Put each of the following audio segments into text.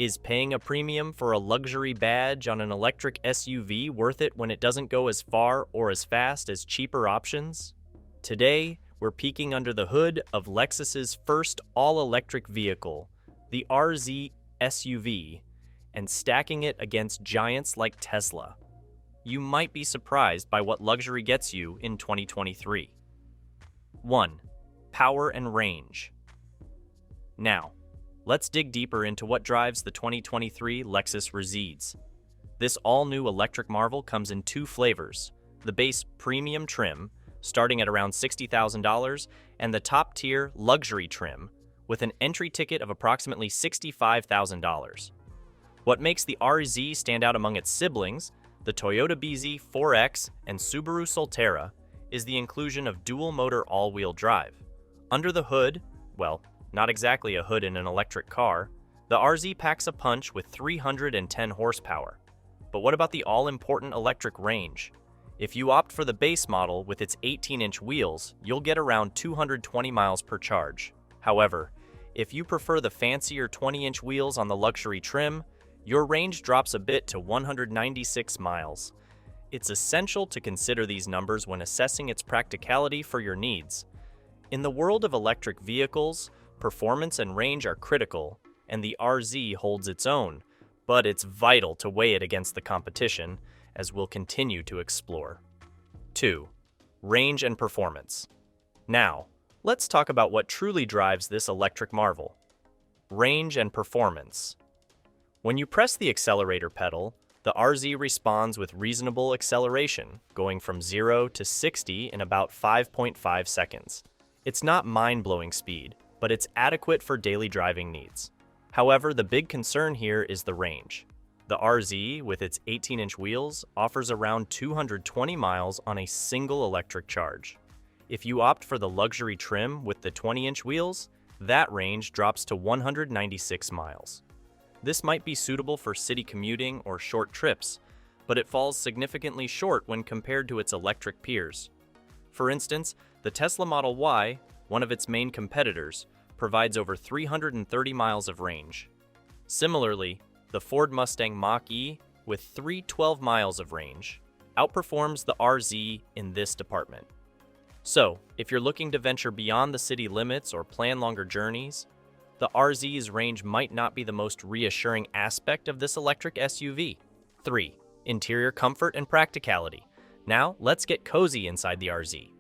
Is paying a premium for a luxury badge on an electric SUV worth it when it doesn't go as far or as fast as cheaper options? Today, we're peeking under the hood of Lexus's first all-electric vehicle, the RZ SUV, and stacking it against giants like Tesla. You might be surprised by what luxury gets you in 2023. 1. Power and range. Now, let's dig deeper into what drives the 2023 Lexus RZ. This all-new electric marvel comes in two flavors: the base premium trim, starting at around $60,000, and the top-tier luxury trim, with an entry ticket of approximately $65,000. What makes the RZ stand out among its siblings, the Toyota BZ 4X and Subaru Solterra, is the inclusion of dual-motor all-wheel drive. Under the hood, well, not exactly a hood in an electric car, the RZ packs a punch with 310 horsepower. But what about the all-important electric range? If you opt for the base model with its 18-inch wheels, you'll get around 220 miles per charge. However, if you prefer the fancier 20-inch wheels on the luxury trim, your range drops a bit to 196 miles. It's essential to consider these numbers when assessing its practicality for your needs. In the world of electric vehicles, performance and range are critical, and the RZ holds its own, but it's vital to weigh it against the competition, as we'll continue to explore. 2. Range and performance. Now, let's talk about what truly drives this electric marvel. Range and performance. When you press the accelerator pedal, the RZ responds with reasonable acceleration, going from 0 to 60 in about 5.5 seconds. It's not mind-blowing speed, but it's adequate for daily driving needs. However, the big concern here is the range. The RZ, with its 18-inch wheels, offers around 220 miles on a single electric charge. If you opt for the luxury trim with the 20-inch wheels, that range drops to 196 miles. This might be suitable for city commuting or short trips, but it falls significantly short when compared to its electric peers. For instance, the Tesla Model Y, one of its main competitors, provides over 330 miles of range. Similarly, the Ford Mustang Mach-E, with 312 miles of range, outperforms the RZ in this department. So, if you're looking to venture beyond the city limits or plan longer journeys, the RZ's range might not be the most reassuring aspect of this electric SUV. 3. Interior comfort and practicality. Now, let's get cozy inside the RZ.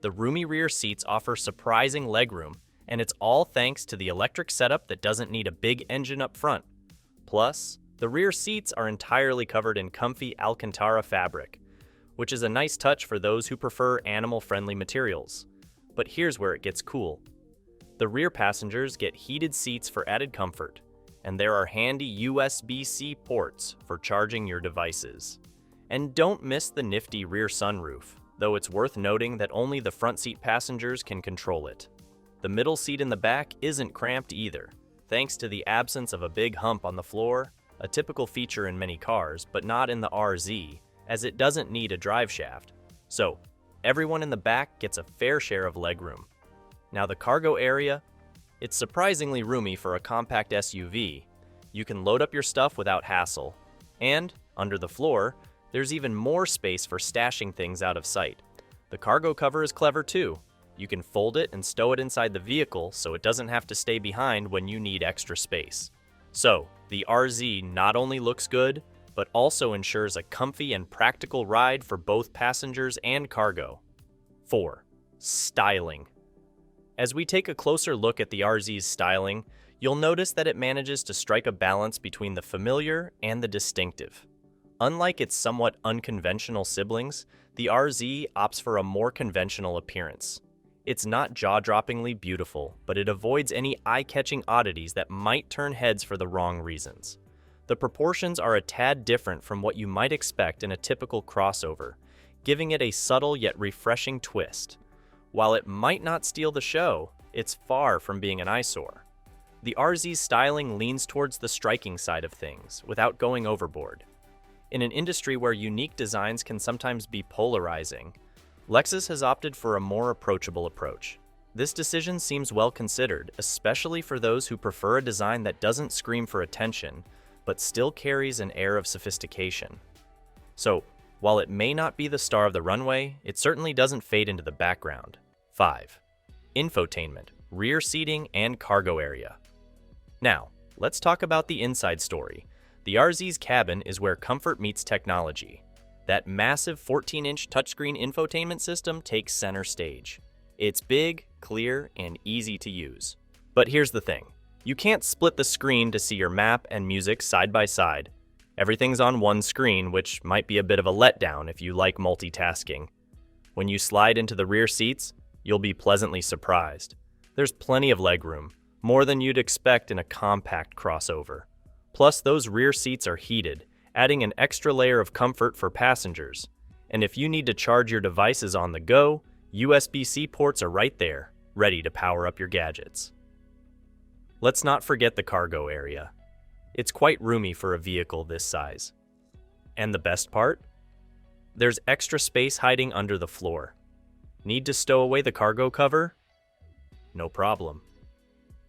The roomy rear seats offer surprising legroom, and it's all thanks to the electric setup that doesn't need a big engine up front. Plus, the rear seats are entirely covered in comfy Alcantara fabric, which is a nice touch for those who prefer animal-friendly materials. But here's where it gets cool. The rear passengers get heated seats for added comfort, and there are handy USB-C ports for charging your devices. And don't miss the nifty rear sunroof, though it's worth noting that only the front seat passengers can control it. The middle seat in the back isn't cramped either, thanks to the absence of a big hump on the floor, a typical feature in many cars, but not in the RZ, as it doesn't need a drive shaft. So, everyone in the back gets a fair share of legroom. Now the cargo area, it's surprisingly roomy for a compact SUV. You can load up your stuff without hassle. And, under the floor, there's even more space for stashing things out of sight. The cargo cover is clever too. You can fold it and stow it inside the vehicle so it doesn't have to stay behind when you need extra space. So, the RZ not only looks good, but also ensures a comfy and practical ride for both passengers and cargo. 4. Styling. As we take a closer look at the RZ's styling, you'll notice that it manages to strike a balance between the familiar and the distinctive. Unlike its somewhat unconventional siblings, the RZ opts for a more conventional appearance. It's not jaw-droppingly beautiful, but it avoids any eye-catching oddities that might turn heads for the wrong reasons. The proportions are a tad different from what you might expect in a typical crossover, giving it a subtle yet refreshing twist. While it might not steal the show, it's far from being an eyesore. The RZ's styling leans towards the striking side of things, without going overboard. In an industry where unique designs can sometimes be polarizing, Lexus has opted for a more approachable approach. This decision seems well considered, especially for those who prefer a design that doesn't scream for attention, but still carries an air of sophistication. So, while it may not be the star of the runway, it certainly doesn't fade into the background. 5. Infotainment, rear seating, and cargo area. Now, let's talk about the inside story. The RZ's cabin is where comfort meets technology. That massive 14-inch touchscreen infotainment system takes center stage. It's big, clear, and easy to use. But here's the thing. You can't split the screen to see your map and music side by side. Everything's on one screen, which might be a bit of a letdown if you like multitasking. When you slide into the rear seats, you'll be pleasantly surprised. There's plenty of legroom, more than you'd expect in a compact crossover. Plus, those rear seats are heated, adding an extra layer of comfort for passengers. And if you need to charge your devices on the go, USB-C ports are right there, ready to power up your gadgets. Let's not forget the cargo area. It's quite roomy for a vehicle this size. And the best part? There's extra space hiding under the floor. Need to stow away the cargo cover? No problem.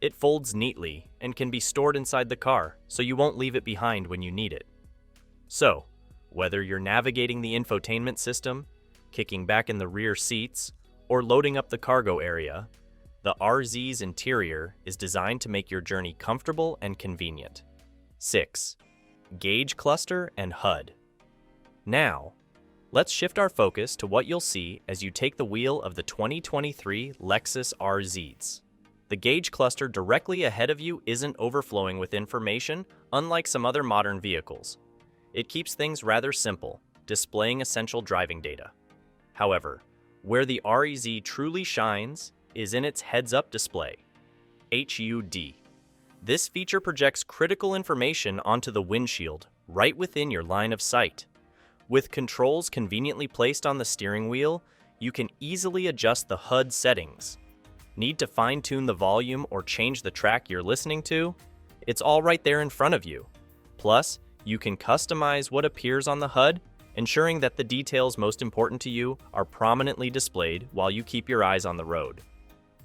It folds neatly and can be stored inside the car, so you won't leave it behind when you need it. So, whether you're navigating the infotainment system, kicking back in the rear seats, or loading up the cargo area, the RZ's interior is designed to make your journey comfortable and convenient. 6. Gauge cluster and HUD. Now, let's shift our focus to what you'll see as you take the wheel of the 2023 Lexus RZs. The gauge cluster directly ahead of you isn't overflowing with information, unlike some other modern vehicles. It keeps things rather simple, displaying essential driving data. However, where the REZ truly shines is in its heads-up display, HUD. This feature projects critical information onto the windshield, right within your line of sight. With controls conveniently placed on the steering wheel, you can easily adjust the HUD settings. Need to fine-tune the volume or change the track you're listening to? It's all right there in front of you. Plus, you can customize what appears on the HUD, ensuring that the details most important to you are prominently displayed while you keep your eyes on the road.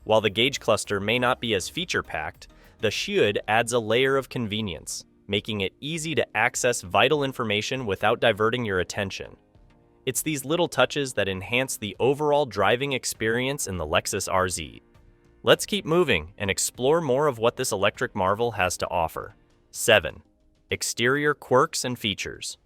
While the gauge cluster may not be as feature-packed, the HUD adds a layer of convenience, making it easy to access vital information without diverting your attention. It's these little touches that enhance the overall driving experience in the Lexus RZ. Let's keep moving and explore more of what this electric marvel has to offer. 7. Exterior quirks and features.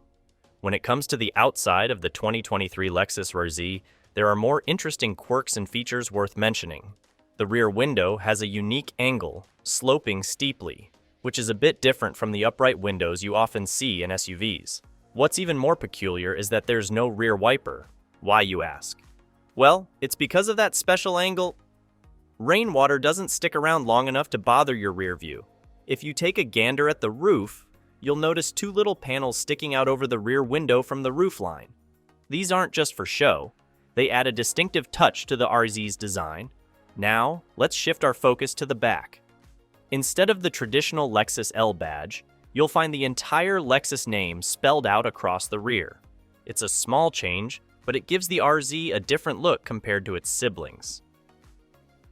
When it comes to the outside of the 2023 Lexus RZ, there are more interesting quirks and features worth mentioning. The rear window has a unique angle, sloping steeply, which is a bit different from the upright windows you often see in SUVs. What's even more peculiar is that there's no rear wiper. Why, you ask? Well, it's because of that special angle. Rainwater doesn't stick around long enough to bother your rear view. If you take a gander at the roof, you'll notice two little panels sticking out over the rear window from the roofline. These aren't just for show. They add a distinctive touch to the RZ's design. Now, let's shift our focus to the back. Instead of the traditional Lexus L badge, you'll find the entire Lexus name spelled out across the rear. It's a small change, but it gives the RZ a different look compared to its siblings.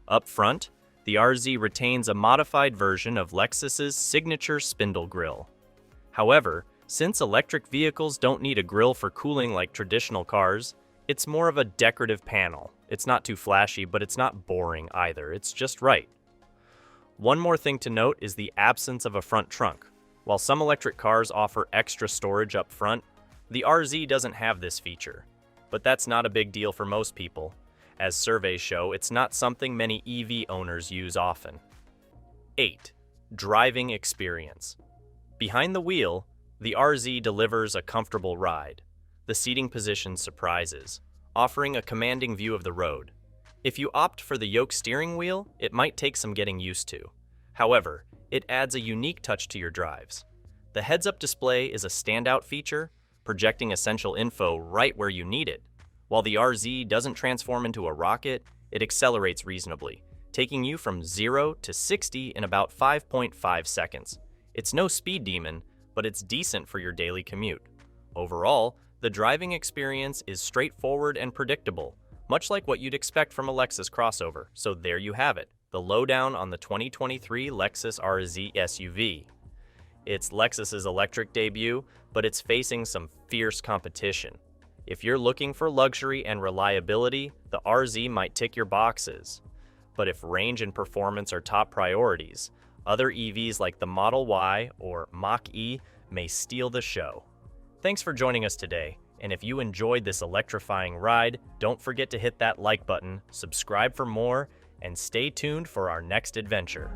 Up front, the RZ retains a modified version of Lexus's signature spindle grille. However, since electric vehicles don't need a grille for cooling like traditional cars, it's more of a decorative panel. It's not too flashy, but it's not boring either. It's just right. One more thing to note is the absence of a front trunk. While some electric cars offer extra storage up front, the RZ doesn't have this feature. But that's not a big deal for most people. As surveys show, it's not something many EV owners use often. 8. Driving experience. Behind the wheel, the RZ delivers a comfortable ride. The seating position surprises, offering a commanding view of the road. If you opt for the yoke steering wheel, it might take some getting used to. However, it adds a unique touch to your drives. The heads-up display is a standout feature, projecting essential info right where you need it. While the RZ doesn't transform into a rocket, it accelerates reasonably, taking you from 0 to 60 in about 5.5 seconds. It's no speed demon, but it's decent for your daily commute. Overall, the driving experience is straightforward and predictable, much like what you'd expect from a Lexus crossover. So there you have it, the lowdown on the 2023 Lexus RZ SUV. It's Lexus's electric debut, but it's facing some fierce competition. If you're looking for luxury and reliability, the RZ might tick your boxes. But if range and performance are top priorities, other EVs like the Model Y or Mach-E may steal the show. Thanks for joining us today, and if you enjoyed this electrifying ride, don't forget to hit that like button, subscribe for more, and stay tuned for our next adventure.